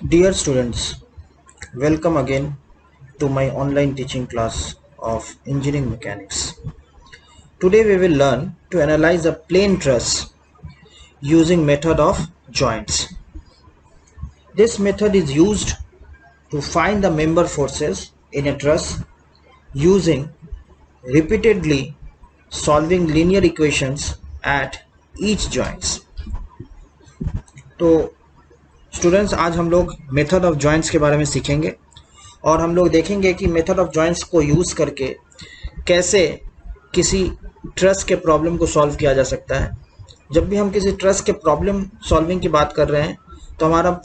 Dear students, welcome again to my online teaching class of engineering mechanics. Today we will learn to analyze a plane truss using method of joints. This method is used to find the member forces in a truss using repeatedly solving linear equations at each joints. तो students आज हम लोग method of joints के बारे में सीखेंगे और हम लोग देखेंगे कि मेथड ऑफ जॉइंट्स को यूज़ करके कैसे किसी ट्रस के प्रॉब्लम को सॉल्व किया जा सकता है। जब भी हम किसी ट्रस के प्रॉब्लम सॉल्विंग की बात कर रहे हैं तो हमारा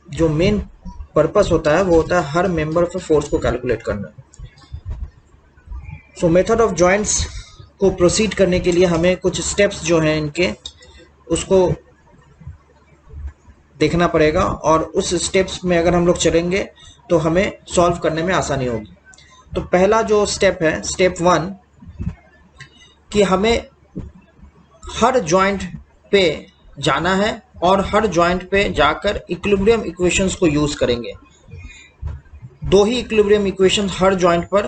जो मेन पर्पस होता है वो होता है हर मेंबर ऑफ फोर्स को कैलकुलेट करना। सो मेथड ऑफ जॉइंट्स को प्रोसीड करने के लिए हमें कुछ स्टेप्स जो हैं इनके उसको देखना पड़ेगा और उस स्टेप्स में अगर हम लोग चलेंगे तो हमें सॉल्व करने में आसानी होगी। तो पहला जो स्टेप है स्टेप 1 कि हमें हर जॉइंट पे जाना है और हर जॉइंट पे जाकर इक्विलिब्रियम इक्वेशंस को यूज करेंगे। दो ही इक्विलिब्रियम इक्वेशंस हर जॉइंट पर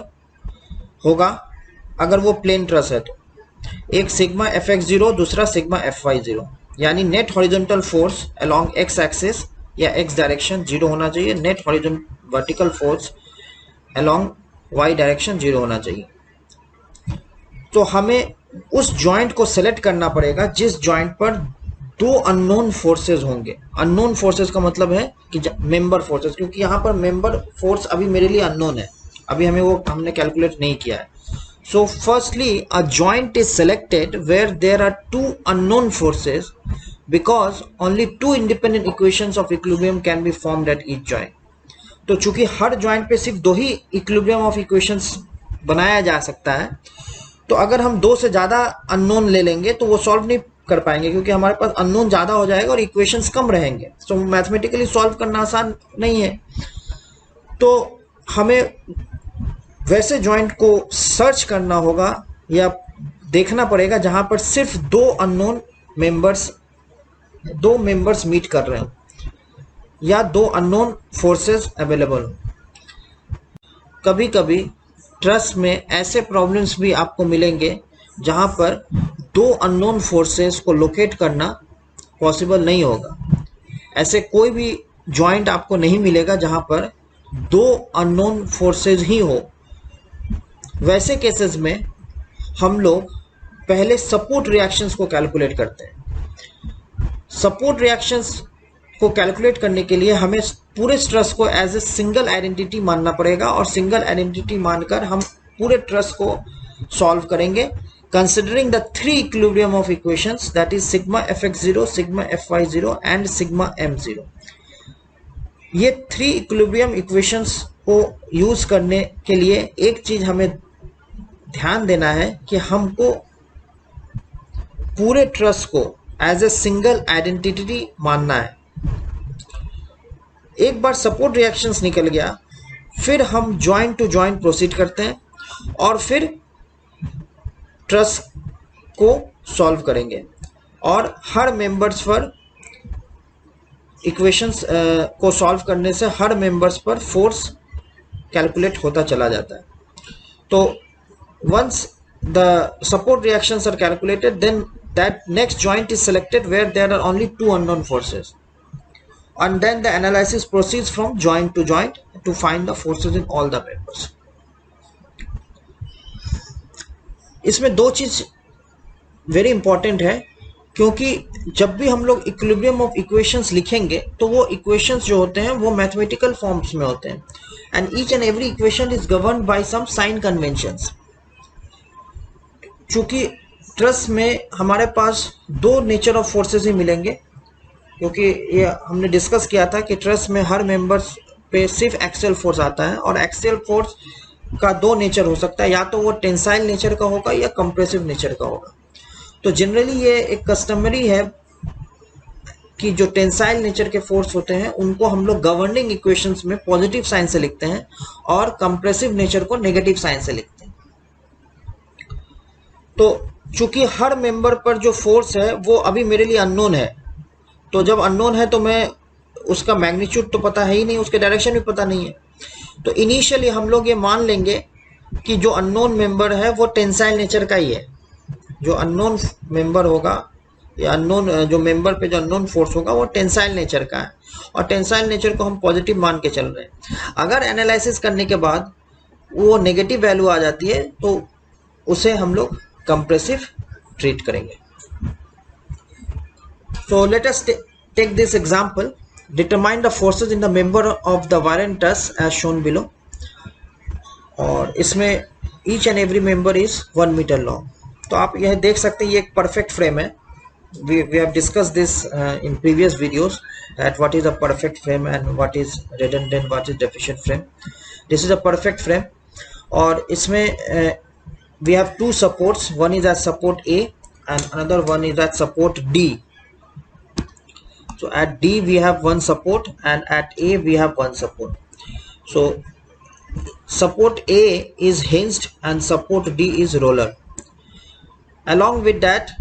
होगा अगर वो प्लेन ट्रस है तो एक सिग्मा fx0 दूसरा सिग्मा fy0, यानी net horizontal force along X axis या एक्स डायरेक्शन 0 होना चाहिए, net horizontal vertical force along Y direction 0 होना चाहिए। तो हमें उस जॉइंट को सेलेक्ट करना पड़ेगा जिस जॉइंट पर दो अननोन फोर्सेस होंगे। अननोन फोर्सेस का मतलब है कि मेंबर फोर्सेस, क्योंकि यहाँ पर मेंबर फोर्स अभी मेरे लिए अननोन है, अभी हमने कैलकुलेट नहीं किया है। So firstly, a joint is selected where there are two unknown forces because only two independent equations of equilibrium can be formed at each joint. तो चूंकि हर जॉइंट पे सिर्फ दो ही इक्विलिब्रियम ऑफ इक्वेशंस बनाया जा सकता है, तो अगर हम दो से ज़्यादा अननोन ले लेंगे तो वो सॉल्व नहीं कर पाएंगे क्योंकि हमारे पास अननोन ज़्यादा हो जाएगा और इक्वेशंस कम रहेंगे। तो मैथमेटिकली सॉल्व करना आसान नहीं है। तो हमें वैसे जॉइंट को सर्च करना होगा या देखना पड़ेगा जहां पर सिर्फ दो अननोन मेंबर्स मीट कर रहे हो या दो अननोन फोर्सेस अवेलेबल हो। कभी कभी ट्रस में ऐसे प्रॉब्लम्स भी आपको मिलेंगे जहां पर दो अननोन फोर्सेस को लोकेट करना पॉसिबल नहीं होगा। ऐसे कोई भी जॉइंट आपको नहीं मिलेगा जहां पर दो अननोन फोर्सेस ही हो। वैसे केसेस में हम लोग पहले सपोर्ट रिएक्शंस को कैलकुलेट करते हैं। सपोर्ट रिएक्शंस को कैलकुलेट करने के लिए हमें पूरे ट्रस को एज ए सिंगल आइडेंटिटी मानना पड़ेगा और सिंगल आइडेंटिटी मानकर हम पूरे ट्रस को सॉल्व करेंगे considering the three equilibrium of equations, that is sigma fx0, sigma fy0 and sigma m0। ये थ्री इक्विलिब्रियम इक्वेशंस को यूज करने के लिए एक चीज हमें ध्यान देना है कि हमको पूरे ट्रस को एज ए सिंगल आइडेंटिटी मानना है। एक बार सपोर्ट रिएक्शंस निकल गया फिर हम जॉइंट टू जॉइंट प्रोसीड करते हैं और फिर ट्रस को सॉल्व करेंगे और हर मेंबर्स पर इक्वेशंस को सॉल्व करने से हर मेंबर्स पर फोर्स कैलकुलेट होता चला जाता है। तो once the support reactions are calculated, then that next joint is selected where there are only two unknown forces, and then the analysis proceeds from joint to joint to find the forces in all the members. इसमें दो चीज very important है क्योंकि जब भी हम लोग equilibrium of equations लिखेंगे तो वो इक्वेशंस जो होते हैं वो मैथमेटिकल फॉर्म्स में होते हैं and each and every equation is governed by some sign conventions. चूंकि ट्रस में हमारे पास दो नेचर ऑफ फोर्सेस ही मिलेंगे क्योंकि ये हमने डिस्कस किया था कि ट्रस में हर मेंबर्स पे सिर्फ एक्सियल फोर्स आता है और एक्सियल फोर्स का दो नेचर हो सकता है, या तो वो टेंसाइल नेचर का होगा या कंप्रेसिव नेचर का होगा। तो जनरली ये एक कस्टमरी है कि जो टेंसाइल नेचर के फोर्स होते हैं उनको हम लोग गवर्निंग इक्वेशंस में पॉजिटिव साइन से लिखते हैं और कंप्रेसिव नेचर को नेगेटिव साइन से लिखते हैं। तो चूंकि हर मेंबर पर जो फोर्स है वो अभी मेरे लिए अननोन है, तो जब अननोन है तो मैं उसका मैग्नीट्यूड तो पता है ही नहीं, उसके डायरेक्शन भी पता नहीं है। तो इनिशियली हम लोग ये मान लेंगे कि जो अननोन मेंबर है वो टेंसाइल नेचर का ही है। जो अननोन मेंबर होगा या अननोन जो मेंबर पे जो अननोन फोर्स होगा वो टेंसाइल नेचर का है, और टेंसाइल नेचर को हम पॉजिटिव मान के चल रहे हैं। अगर एनालिसिस करने के बाद वो नेगेटिव वैल्यू आ जाती है तो उसे हम लोग कंप्रेसिव ट्रीट करेंगे। So let us take this example. Determine the forces in the member of the wire truss as shown below. और इसमें each and every member is 1 meter long. तो आप यह देख सकते हैं ये एक perfect frame है. We have discussed this in previous videos that what is a perfect frame and what is redundant, what is deficient frame. This is a perfect frame. और इसमें we have two supports. One is at support A and another one is at support D. So at D we have one support and at A we have one support. So support A is hinged and support D is roller. Along with that,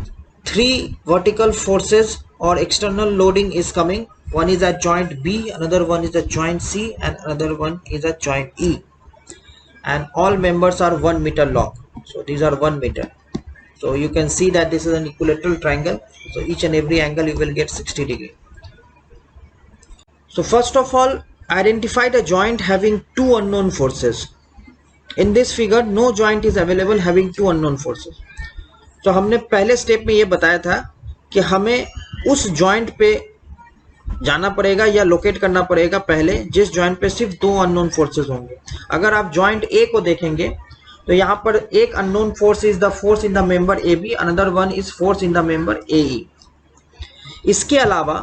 three vertical forces or external loading is coming. One is at joint B, another one is at joint C, and another one is at joint E. And all members are 1 meter long. So these are 1 meter. So you can see that this is an equilateral triangle. So each and every angle you will get 60 degree. So first of all, identify the joint having two unknown forces. In this figure, no joint is available having two unknown forces. तो हमने पहले step में ये बताया था कि हमें उस जॉइंट पे जाना पड़ेगा या लोकेट करना पड़ेगा पहले जिस जॉइंट पे सिर्फ दो अननोन फोर्सेस होंगे। अगर आप जॉइंट ए को देखेंगे तो यहाँ पर एक unknown force is the force in the member A B, another one is force in the member A E. इसके अलावा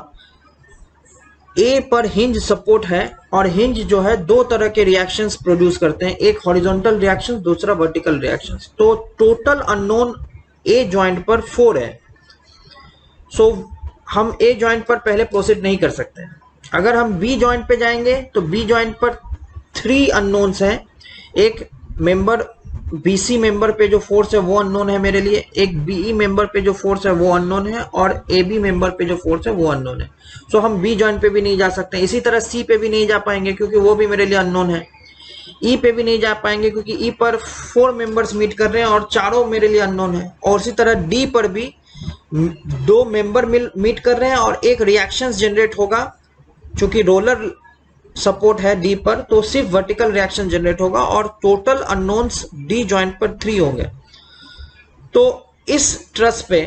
ए पर हिंज सपोर्ट है और हिंज जो है दो तरह के रिएक्शंस प्रोड्यूस करते हैं, एक हॉरिजॉन्टल रिएक्शंस, दूसरा वर्टिकल रिएक्शंस। तो टोटल अननोन ए जॉइंट पर 4 है। सो हम ए जॉइंट पर पहले प्रोसीड नहीं कर सकते हैं। अगर हम बी जॉइंट पे जाएंगे तो बी जॉइंट पर 3 अननोन्स हैं। एक मेंबर बीसी मेंबर पे जो फोर्स है वो अननोन है मेरे लिए, एक बीई मेंबर पे जो फोर्स है वो अननोन है, और एबी मेंबर पे जो फोर्स है वो अननोन है। सो हम बी जॉइंट पे भी नहीं जा सकते। इसी तरह सी पे भी नहीं जा पाएंगे क्योंकि वो भी मेरे लिए अननोन है। ई पे भी नहीं जा पाएंगे क्योंकि ई पर 4 मेंबर्स मीट कर रहे हैं और चारों मेरे लिए अननोन है। और इसी तरह डी पर भी 2 मेंबर मीट कर रहे हैं और एक रिएक्शंस जनरेट होगा। चूंकि रोलर सपोर्ट है डी पर तो सिर्फ वर्टिकल रिएक्शन जनरेट होगा और टोटल अननोन्स डी जॉइंट पर 3 होंगे। तो इस ट्रस पे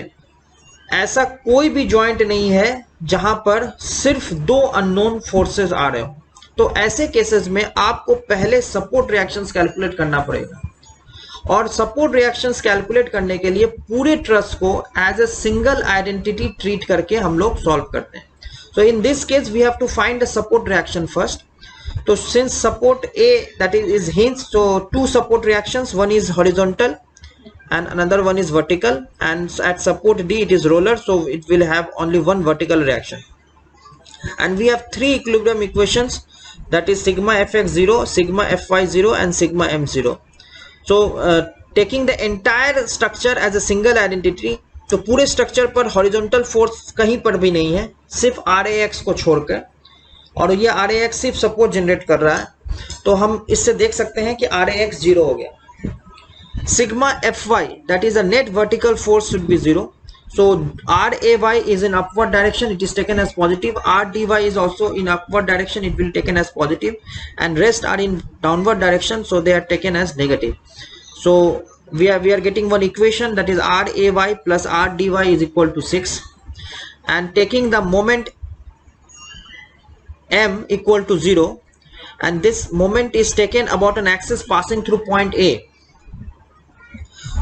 ऐसा कोई भी जॉइंट नहीं है जहां पर सिर्फ 2 अननोन फोर्सेस आ रहे हो। तो ऐसे केसेस में आपको पहले सपोर्ट रिएक्शंस कैलकुलेट करना पड़ेगा, और सपोर्ट रिएक्शंस कैलकुलेट करने के लिए पूरे ट्रस को as a single identity treat करके हम लोग सॉल्व करते हैं। So in this case we have to find the support reaction first. So since support A that is hinged, so 2 support reactions, one is horizontal and another one is vertical, and at support D it is roller, so it will have only one vertical reaction. And we have 3 equilibrium equations, that is sigma fx0, sigma fy0 and sigma m0. So taking the entire structure as a single identity, तो पूरे structure पर horizontal force कहीं पर भी नहीं है सिर्फ RAX को छोड़कर, और ये RAX सिर्फ सपोर्ट जनरेट कर रहा है। तो हम इससे देख सकते हैं कि RAX 0 हो गया। Sigma FY that is a net vertical force should be 0. So RAY is in upward direction, it is taken as positive. RDY is also in upward direction, it will taken as positive, and rest are in downward direction, so they are taken as negative. So we are getting one equation, that is RAY plus RDY is equal to 6, and taking the moment M equal to 0, and this moment is taken about an axis passing through point A.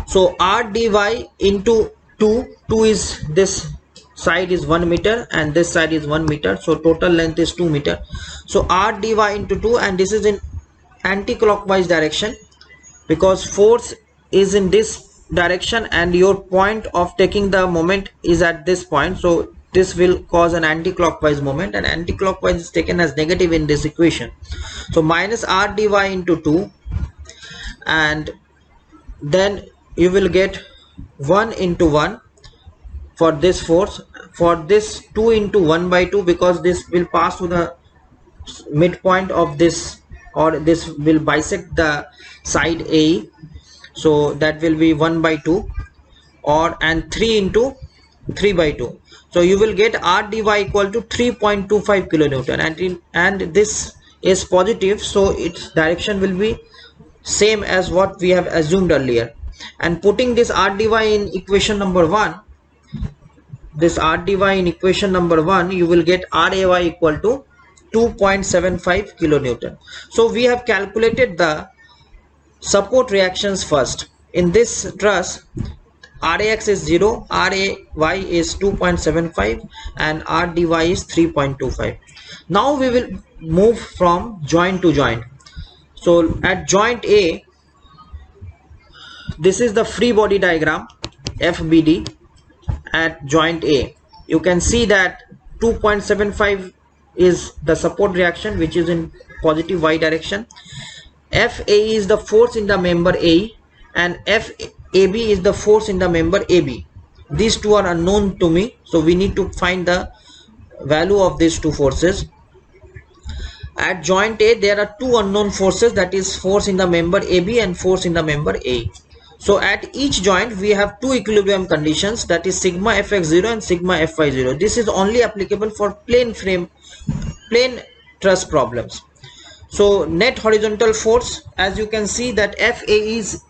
So RDY into 2 is this side is 1 meter and this side is 1 meter, so total length is 2 meter. So RDY into 2, and this is in anti-clockwise direction because force is in this direction and your point of taking the moment is at this point, so this will cause an anti-clockwise moment, and anti-clockwise is taken as negative in this equation. So minus RDY into 2, and then you will get 1 into 1, for this force, for this 2 into 1 by 2, because this will pass to the midpoint of this, or this will bisect the side A, so that will be 1 by 2, or and 3 into 3 by 2, so you will get R dy equal to 3.25 kilonewton, and this is positive, so its direction will be same as what we have assumed earlier. And putting this R dy in equation number 1, this R dy in equation number 1, you will get RAY equal to 2.75 kilonewton. So we have calculated the support reactions first. In this truss, RAX is 0, RAY is 2.75, and R dy is 3.25. Now we will move from joint to joint. So at joint A, this is the free body diagram FBD. At joint A, you can see that 2.75 is the support reaction, which is in positive y direction. FA is the force in the member A, and FAB is the force in the member AB. These two are unknown to me, so we need to find the value of these two forces. At joint A, there are two unknown forces, that is force in the member AB and force in the member A. So at each joint we have two equilibrium conditions, that is sigma fx0 and sigma fy0. This is only applicable for plane truss problems. So net horizontal force, as you can see that FA is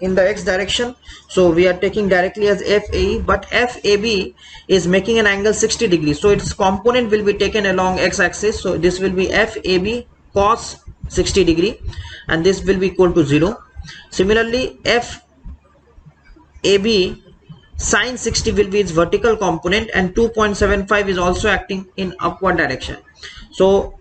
in the x direction, so we are taking directly as FAE, but FAB is making an angle 60 degrees, so its component will be taken along x axis, so this will be FAB cos 60 degree, and this will be equal to 0. Similarly, FAB sin 60 will be its vertical component, and 2.75 is also acting in upward direction. So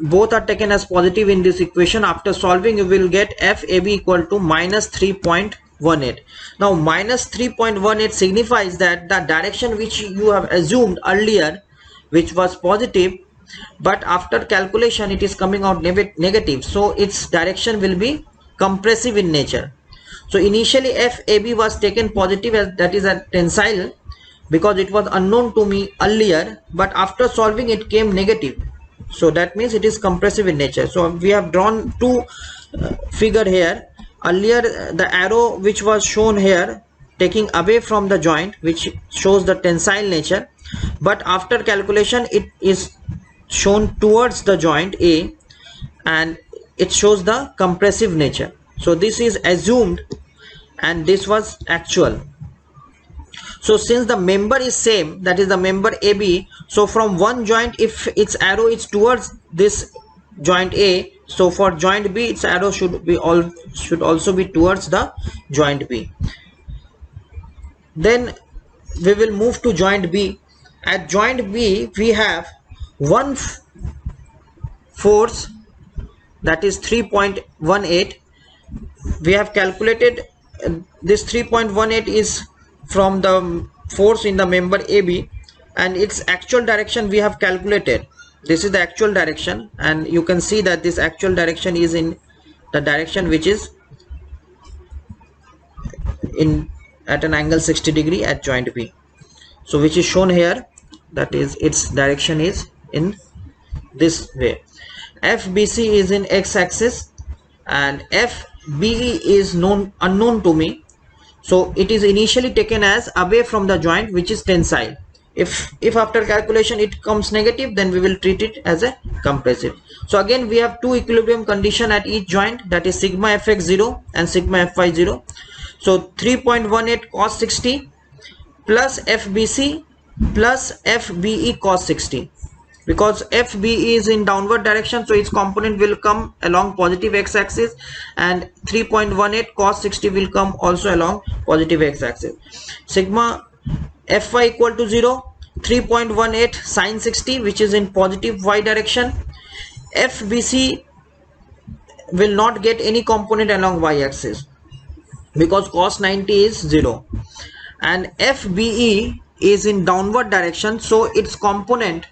both are taken as positive in this equation. After solving, you will get FAB equal to minus 3.18. Now minus 3.18 signifies that the direction which you have assumed earlier, which was positive, but after calculation it is coming out negative, so its direction will be compressive in nature. So initially FAB was taken positive, as that is a tensile, because it was unknown to me earlier, but after solving it came negative, so that means it is compressive in nature. So we have drawn two figure here. Earlier the arrow which was shown here taking away from the joint, which shows the tensile nature, but after calculation it is shown towards the joint A, and it shows the compressive nature. So this is assumed and this was actual. So since the member is same, that is the member AB, so from one joint, if its arrow is towards this joint A, so for joint B its arrow should also be towards the joint B. Then we will move to joint B. At joint B we have one force, that is 3.18. we have calculated this 3.18 is from the force in the member AB, and its actual direction we have calculated. This is the actual direction, and you can see that this actual direction is in the direction which is in at an angle 60 degree at joint B, so which is shown here, that is its direction is in this way. FBC is in x-axis and FBE is unknown to me, so it is initially taken as away from the joint, which is tensile. If after calculation it comes negative, then we will treat it as a compressive. So again we have two equilibrium condition at each joint, that is sigma fx0 and sigma fy0. So 3.18 cos 60 plus FBC plus FBE cos 60. Because FBE is in downward direction, so its component will come along positive x-axis, and 3.18 cos 60 will come also along positive x-axis. Sigma Fy equal to 0, 3.18 sin 60, which is in positive y direction. FBC will not get any component along y-axis because cos 90 is 0, and FBE is in downward direction, so its component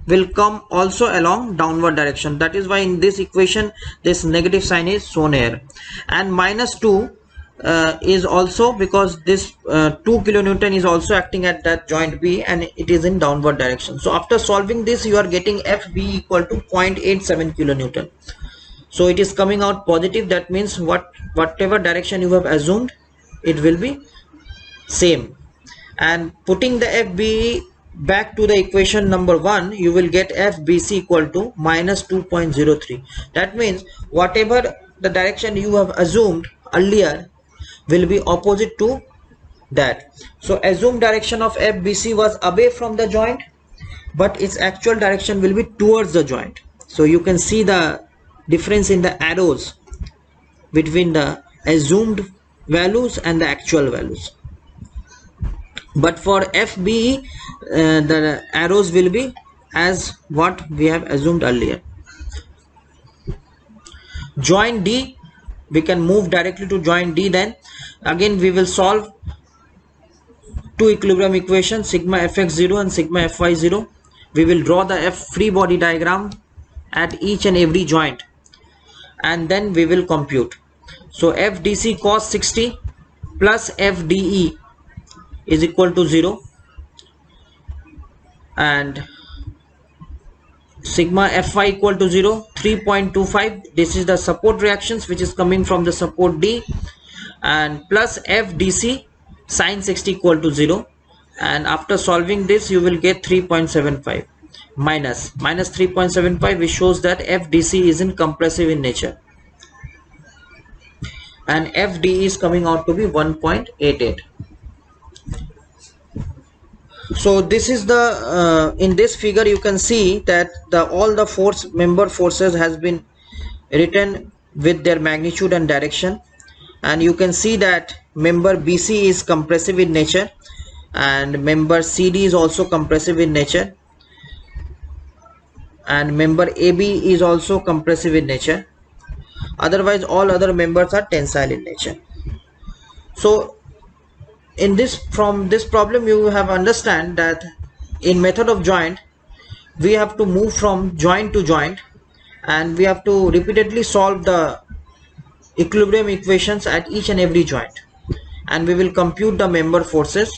will come also along downward direction. That is why in this equation this negative sign is shown here. And minus 2 is also, because this 2 kilonewton is also acting at that joint B and it is in downward direction. So after solving this, you are getting FB equal to 0.87 kilonewton. So it is coming out positive. That means whatever direction you have assumed, it will be same. And putting the FBE back to the equation number 1, you will get FBC equal to minus 2.03. That means whatever the direction you have assumed earlier will be opposite to that. So assumed direction of FBC was away from the joint, but its actual direction will be towards the joint. So you can see the difference in the arrows between the assumed values and the actual values. But for FBE, the arrows will be as what we have assumed earlier. Joint D, we can move directly to joint D. Then again we will solve two equilibrium equations, sigma fx0 and sigma fy0. We will draw the F free body diagram at each and every joint, and then we will compute. So FDC cos 60 plus FDE is equal to 0, and sigma Fy equal to 0, 3.25. This is the support reactions which is coming from the support D, and plus FDC sin 60 equal to 0, and after solving this you will get 3.75 minus 3.75, which shows that FDC is in compressive in nature, and FDE is coming out to be 1.88. So this is the in this figure you can see that all the member forces has been written with their magnitude and direction, and you can see that member BC is compressive in nature and member CD is also compressive in nature, and member AB is also compressive in nature. Otherwise all other members are tensile in nature. So in from this problem you have understand that in method of joint we have to move from joint to joint, and we have to repeatedly solve the equilibrium equations at each and every joint, and we will compute the member forces.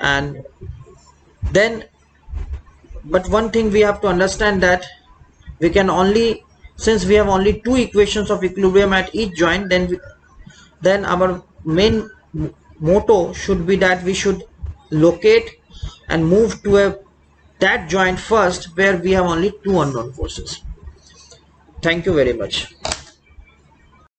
And then, but one thing we have to understand that we can only, since we have only two equations of equilibrium at each joint, then our main motto should be that we should locate and move to that joint first where we have only two unknown forces. Thank you very much.